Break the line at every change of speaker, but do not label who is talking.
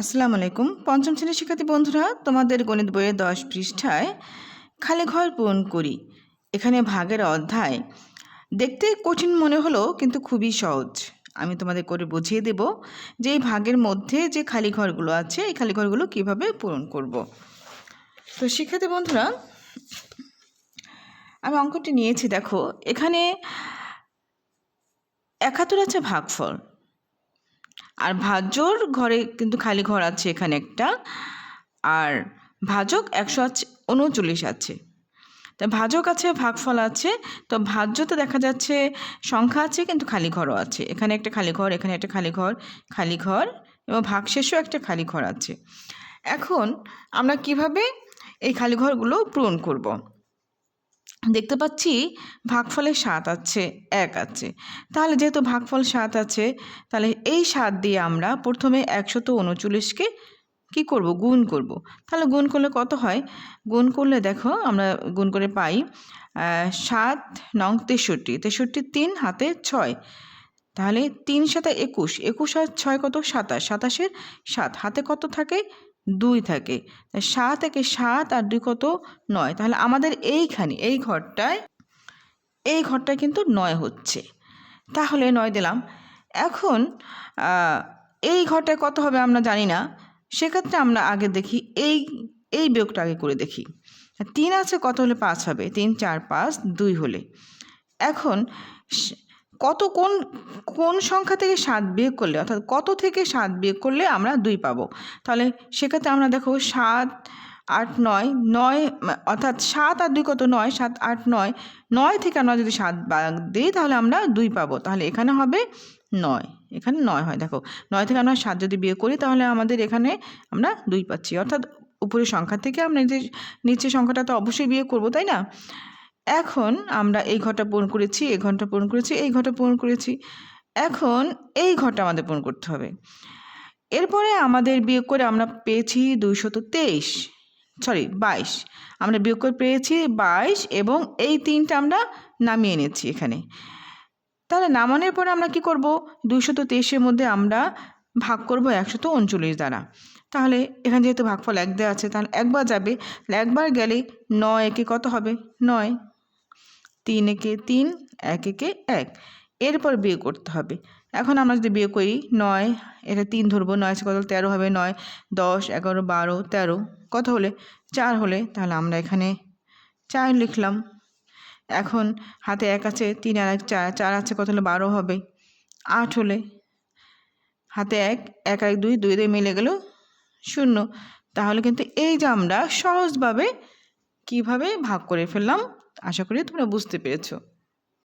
আসসালামু আলাইকুম। পঞ্চম শ্রেণীর শিক্ষার্থী বন্ধুরা, তোমাদের গণিত বইয়ের 10 পৃষ্ঠায় খালি ঘর পূরণ করি এখানে ভাগের অধ্যায়। দেখতে কঠিন মনে হলো কিন্তু খুবই সহজ। আমি তোমাদের করে বুঝিয়ে দেব যে এই ভাগের মধ্যে যে খালি ঘরগুলো আছে এই খালি ঘরগুলো কীভাবে পূরণ করব। তো শিক্ষার্থী বন্ধুরা, আমি অঙ্কটি নিয়েছি। দেখো, এখানে 71 আছে ভাগফল, আর ভাজ্যর ঘরে কিন্তু খালি ঘর আছে এখানে একটা, আর ভাজক 139 আছে। তা ভাজক আছে, ভাগফল আছে, তো ভাজ্যতে দেখা যাচ্ছে সংখ্যা আছে কিন্তু খালি ঘরও আছে। এখানে একটা খালি ঘর, এখানে একটা খালি ঘর, খালি ঘর এবং ভাগশেষও একটা খালি ঘর আছে। এখন আমরা কিভাবে এই খালি ঘরগুলো পূরণ করব? দেখতে পাচ্ছি ভাগফলে 7 আছে, 1 আছে। তাহলে যেহেতু ভাগফল 7 আছে, তাহলে এই 7 দিয়ে আমরা প্রথমে 139কে কী করব? গুণ করব। তাহলে গুণ করলে কত হয়? গুণ করলে দেখো, আমরা গুণ করে পাই 7 নং 63, 63 3 হাতে 6, তাহলে 3 7 21, 21 আর 6 কত? 27, 27-এর 7 হাতে কত থাকে? 2 থাকে। 7 একে 7 আর 2 কত? 9। তাহলে আমাদের এইখানে এই ঘরটায় কিন্তু 9 হচ্ছে। তাহলে 9 দিলাম। এখন এই ঘরটায় কত হবে আমরা জানি না, সেক্ষেত্রে আমরা আগে দেখি এই বিয়োগটা আগে করে দেখি। 3 আছে, কত হলে 5 হবে? 3 4 5 2 হলে। এখন কোন সংখ্যা থেকে 7 বিয়োগ করলে, অর্থাৎ কত থেকে 7 বিয়োগ করলে আমরা 2 পাবো? তাহলে সেক্ষেত্রে আমরা দেখো 7 8 9, 9 অর্থাৎ 7 আর 2 কত? 9, 7 8 9, 9 থেকে আমরা যদি 7 বাদ দিই তাহলে আমরা 2 পাবো। তাহলে এখানে হবে 9, এখানে 9 হয়। দেখো, 9 থেকে আমরা 7 যদি বিয়োগ করি তাহলে আমাদের এখানে আমরা 2 পাচ্ছি। অর্থাৎ উপরের সংখ্যা থেকে আমরা নিচের সংখ্যাটা তো অবশ্যই বিয়োগ করবো, তাই না? এখন আমরা এই ঘরটা পূরণ করেছি, এই ঘরটা পূরণ করেছি, এই ঘরটা পূরণ করেছি। এখন এই ঘরটা আমাদের পূরণ করতে হবে। এরপরে আমাদের বিয়োগ করে আমরা পেয়েছি 22, আমরা বিয়োগ করে পেয়েছি 22 এবং এই 3টা আমরা নামিয়ে এনেছি এখানে। তাহলে নামানোর পরে আমরা কি করব? 223-এর মধ্যে আমরা ভাগ করব 139 দ্বারা। তাহলে এখানে যেহেতু ভাগফল 1 দেওয়া আছে, তাহলে একবার যাবে, একবার গেলে 9 একে কত হবে? 9, 3 একে 3, 1 একে 1। এরপর বিয়োগ করতে হবে। এখন আমরা যদি বিয়োগ করি 9, এটা 3 ধরবো, 9 কত? 13 হবে। 9 10 11 12 13, কত হলে? 4 হলে। তাহলে আমরা এখানে 4 লিখলাম। এখন হাতে 1 আছে, 3 আর 1 4, 4 আছে, কত হলে? 12 হবে। 8 হলে হাতে 1, 1 আর 2, 2 দিয়ে মিলে গেল 0। তাহলে কিন্তু এই যে আমরা সহজভাবে কিভাবে ভাগ করে ফেললাম, আশা করি তোমরা বুঝতে পেরেছো।